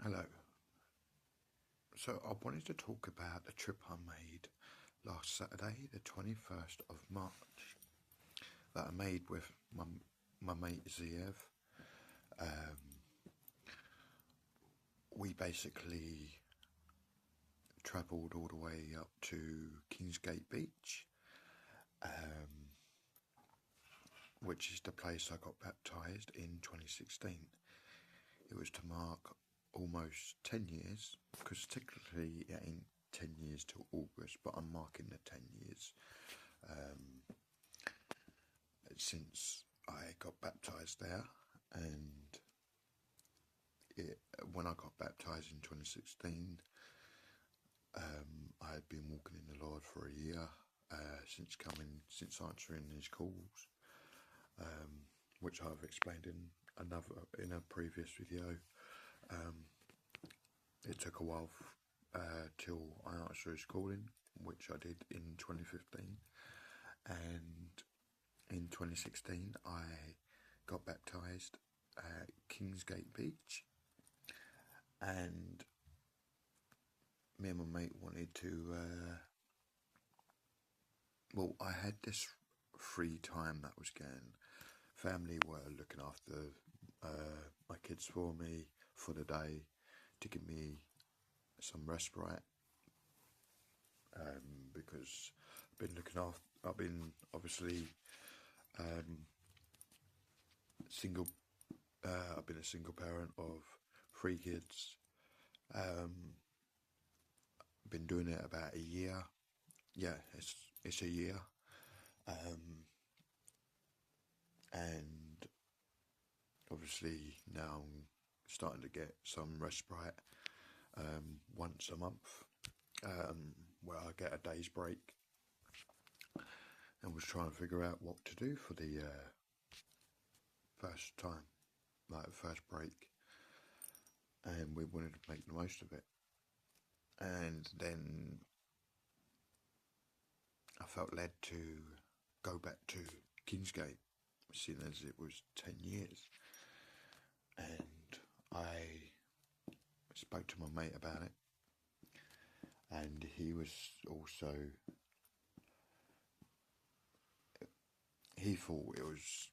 Hello. So I wanted to talk about the trip I made last Saturday, the 21st of March, that I made with my mate Ziev. We basically travelled all the way up to Kingsgate Beach, which is the place I got baptised in 2016. It was to mark almost 10 years, because technically it ain't 10 years till August, but I'm marking the 10 years since I got baptised there. And when I got baptised in 2016, I had been walking in the Lord for a year since answering his calls, which I've explained in a previous video. It took a while till I answered his calling, which I did in 2015, and in 2016 I got baptised at Kingsgate Beach, and me and my mate wanted to, I had this free time that was going. Family were looking after my kids for me for the day to give me some respite, because I've been obviously single. I've been a single parent of 3 kids. Been doing it about a year. Yeah, it's a year. And obviously now I'm starting to get some respite once a month, where I get a day's break, and was trying to figure out what to do for the first time, like first break, and we wanted to make the most of it. And then I felt led to go back to Kingsgate, seeing as it was 10 years, and I spoke to my mate about it, and he was also, he thought it was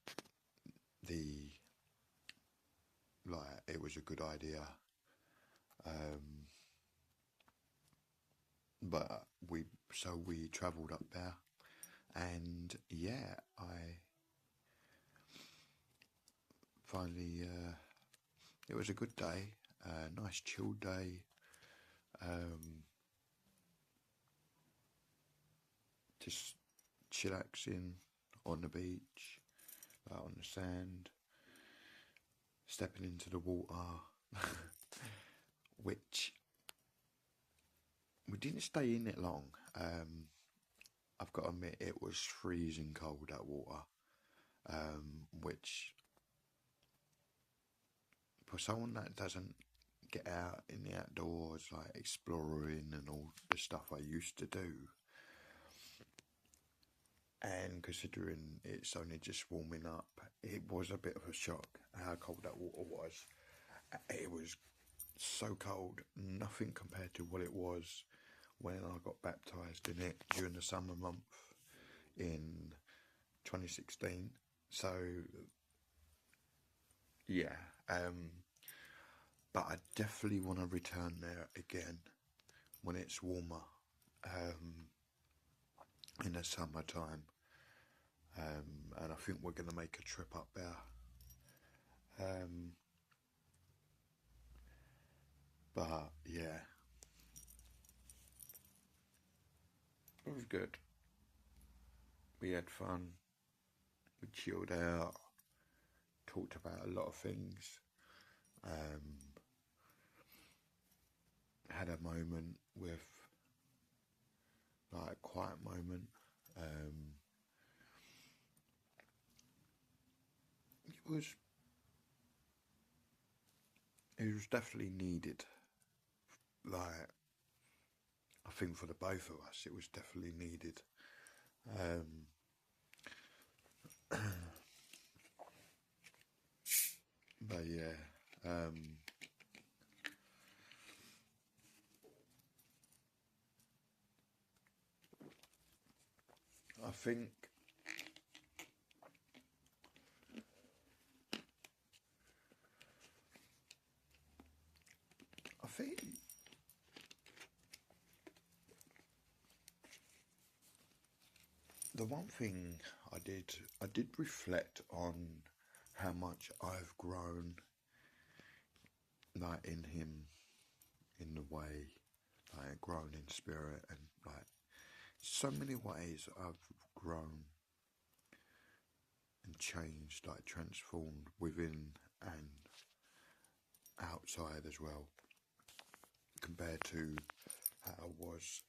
it was a good idea, but we travelled up there, and yeah, I finally, it was a good day, nice chill day, just chillaxing on the beach, on the sand, stepping into the water, which we didn't stay in it long. I've got to admit, it was freezing cold, that water, which for someone that doesn't get out in the outdoors, like exploring and all the stuff I used to do, and considering it's only just warming up, it was a bit of a shock how cold that water was. It was so cold, nothing compared to what it was when I got baptised in it during the summer month in 2016. So yeah, but I definitely want to return there again when it's warmer, in the summertime, and I think we're going to make a trip up there, but yeah, it was good. We had fun, we chilled out, talked about a lot of things, had a moment with, like, a quiet moment. It was definitely needed. Like, I think for the both of us, it was definitely needed. But yeah, think the one thing I did reflect on how much I've grown, like in him, in the way, like grown in spirit, and like so many ways I've grown and changed, like transformed within and outside as well, compared to how I was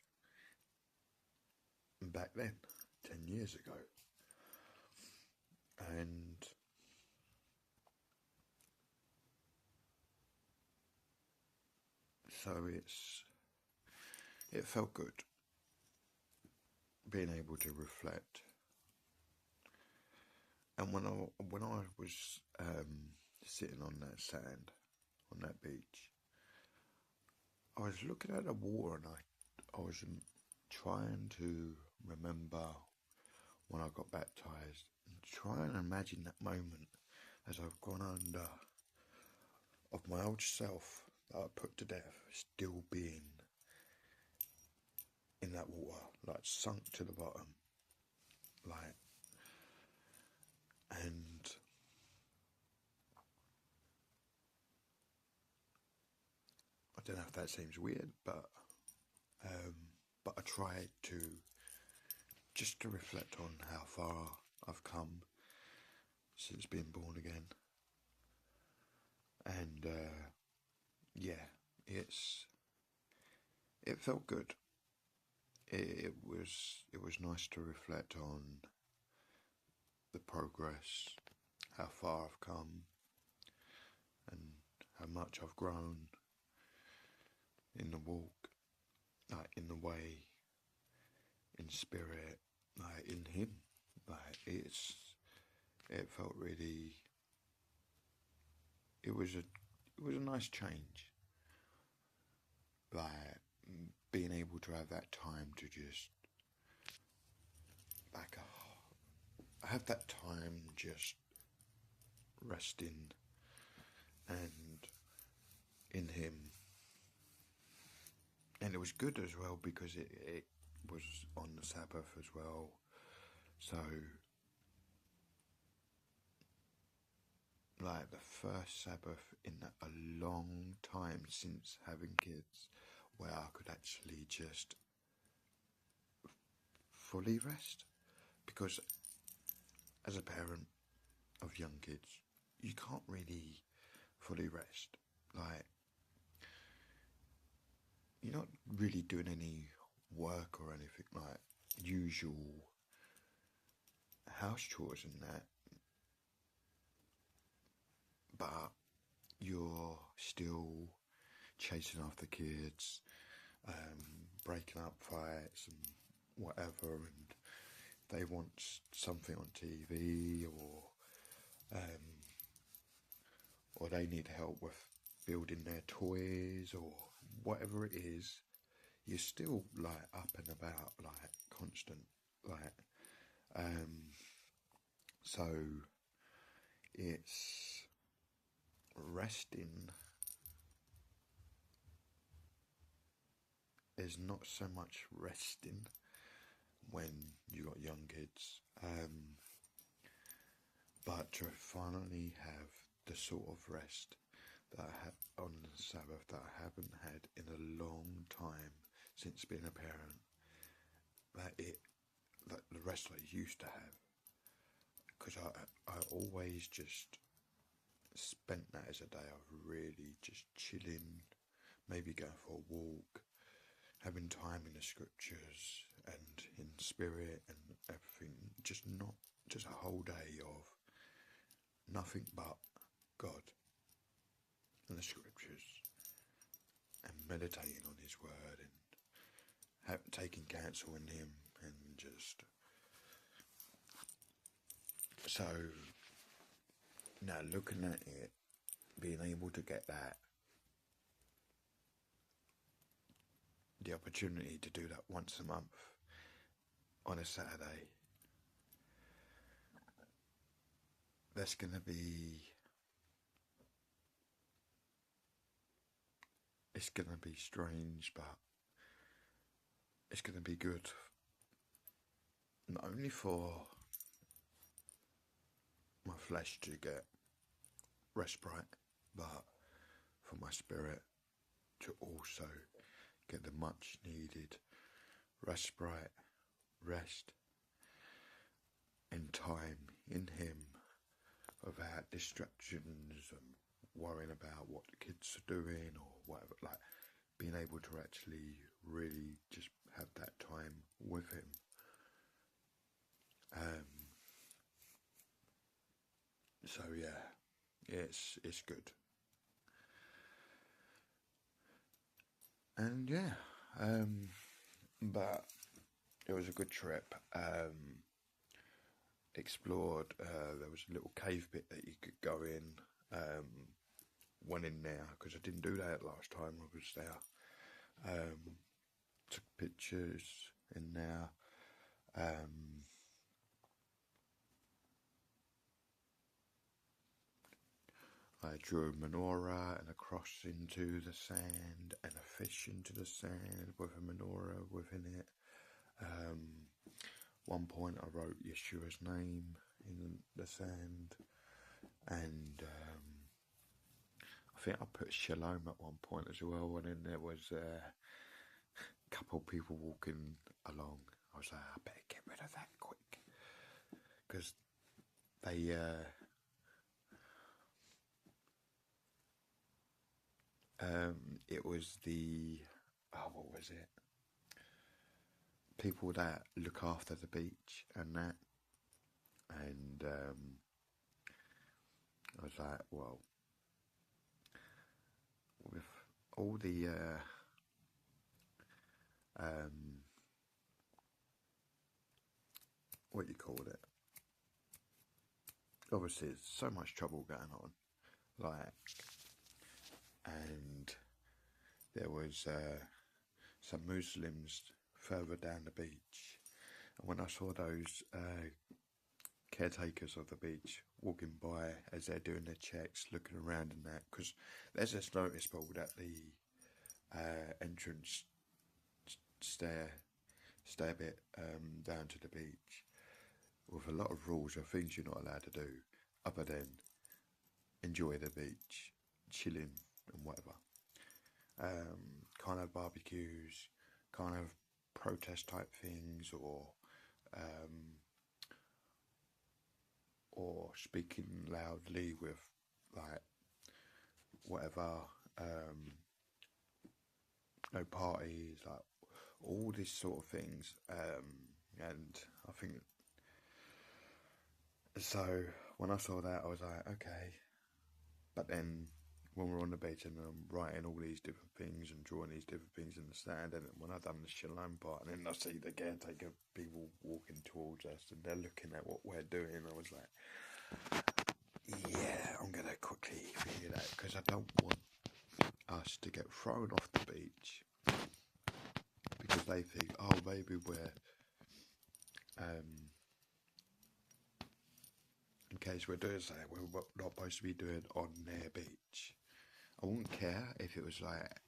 back then, 10 years ago. And so it felt good being able to reflect. And when I was sitting on that sand, on that beach, I was looking at the water, and I was trying to remember when I got baptised, and try and imagine that moment as I've gone under of my old self that I put to death, still being in that water, like sunk to the bottom, like, and I don't know if that seems weird, but I tried to just to reflect on how far I've come since being born again, and yeah, it felt good. It was nice to reflect on the progress, how far I've come, and how much I've grown in the walk, like in the way, in spirit, like in him. Like it felt really. It was a nice change. Like being able to have that time to just like have that time just resting and in him. And it was good as well because it was on the Sabbath as well. So like the first Sabbath in a long time since having kids, where I could actually just fully rest. Because as a parent of young kids, you can't really fully rest. Like, you're not really doing any work or anything like usual house chores and that, but you're still chasing after kids, breaking up fights and whatever, and they want something on TV, or they need help with building their toys or whatever it is. You're still like up and about, like constant, like so it's resting is not so much resting when you got young kids, but to finally have the sort of rest that I had on the Sabbath that I haven't had in a long time since being a parent, that the rest I used to have, because I always just spent that as a day of really just chilling, maybe going for a walk, having time in the scriptures and in spirit and everything, just a whole day of nothing but God and the scriptures and meditating on his word and taking counsel in him, and just so now looking at it, being able to get the opportunity to do that once a month on a Saturday, That's gonna be. It's gonna be strange, but it's gonna be good. Not only for my flesh to get respite, but for my spirit to also get the much needed respite, rest, and time in him without distractions and worrying about what the kids are doing or whatever. Like being able to actually really just have that time with him. So yeah, it's good. And yeah, but it was a good trip. Explored. There was a little cave bit that you could go in. Went in there because I didn't do that last time I was there. Took pictures in there. I drew a menorah and a cross into the sand and a fish into the sand with a menorah within it. One point I wrote Yeshua's name in the sand, and I think I put Shalom at one point as well, and then there was a couple of people walking along. I was like, I better get rid of that quick, because they it was the what was it? People that look after the beach and that, and I was like, well, with all the what you call it? Obviously, there's so much trouble going on, like, and there was some Muslims further down the beach, and when I saw those caretakers of the beach walking by as they're doing their checks, looking around and that, because there's this notice board at the entrance stair bit down to the beach with a lot of rules of things you're not allowed to do other than enjoy the beach, chilling and whatever. Kind of barbecues, kind of protest type things, or speaking loudly with like whatever, no parties, like all these sort of things. And I think so. When I saw that, I was like, okay. But then when we're on the beach and I'm writing all these different things and drawing these different things in the sand, and when I've done the shalom part, and then I see the caretaker people walking towards us and they're looking at what we're doing, I was like, yeah, I'm going to quickly figure that, because I don't want us to get thrown off the beach because they think, oh, maybe we're in case we're doing something we're not supposed to be doing on their beach. I wouldn't care if it was like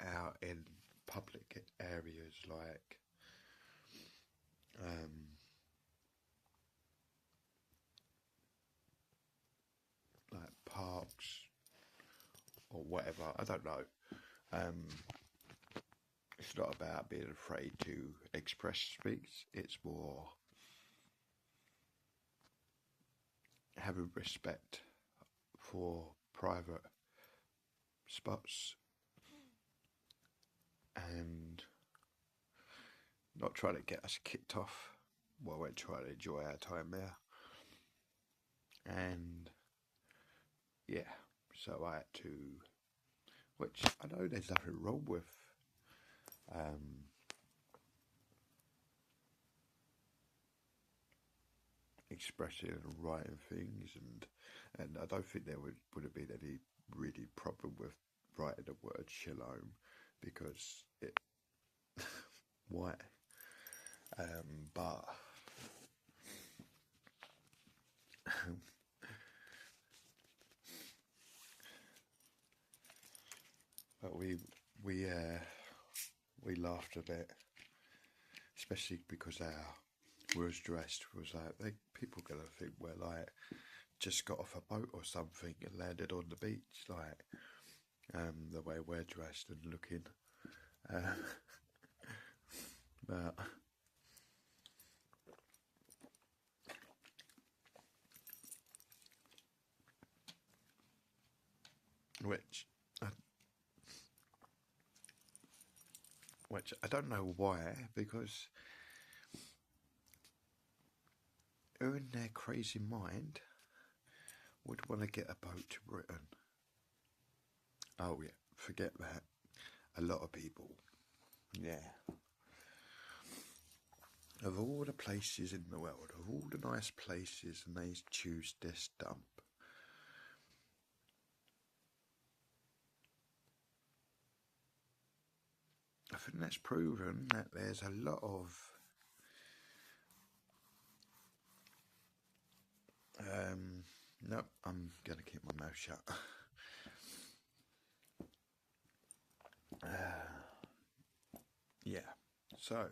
out in public areas like parks or whatever. I don't know. It's not about being afraid to express speech. It's more having respect for private spots and not trying to get us kicked off while we're trying to enjoy our time there. And yeah, so I had to, which I know there's nothing wrong with, expressing and writing things, and I don't think there would have been any really problem with writing the word shalom, because it why but But we laughed a bit, especially because we was dressed. Was like people gonna think we're like just got off a boat or something and landed on the beach, like the way we're dressed and looking. But which I don't know why, because who in their crazy mind would want to get a boat to Britain? Oh yeah, forget that. A lot of people, yeah. Of all the places in the world, of all the nice places, and they choose this dump. I think that's proven that there's a lot of nope, I'm gonna keep my mouth shut. Yeah, so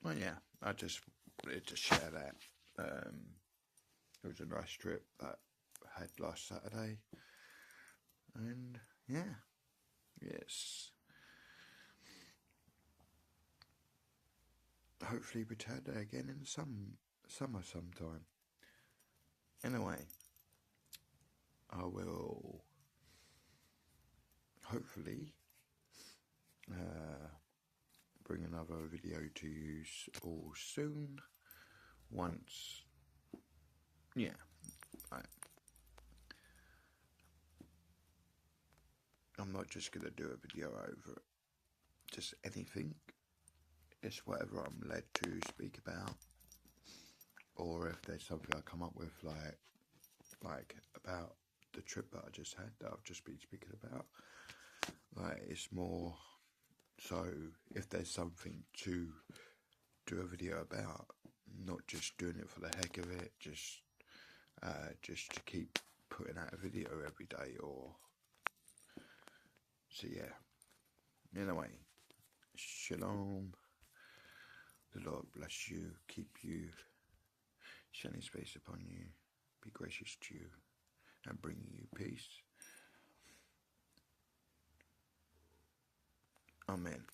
well, yeah, I just wanted to share that. It was a nice trip that I had last Saturday, and yeah, yes. Hopefully return there again in summer sometime. Anyway, I will hopefully bring another video to you all soon. Once, yeah, I'm not just gonna do a video over it. Just anything. It's whatever I'm led to speak about, or if there's something I come up with, like about the trip that I just had that I've just been speaking about. Like, it's more so if there's something to do a video about, not just doing it for the heck of it, just to keep putting out a video every day, or so yeah. Anyway, shalom. The Lord bless you, keep you, shine His face upon you, be gracious to you, and bring you peace. Amen.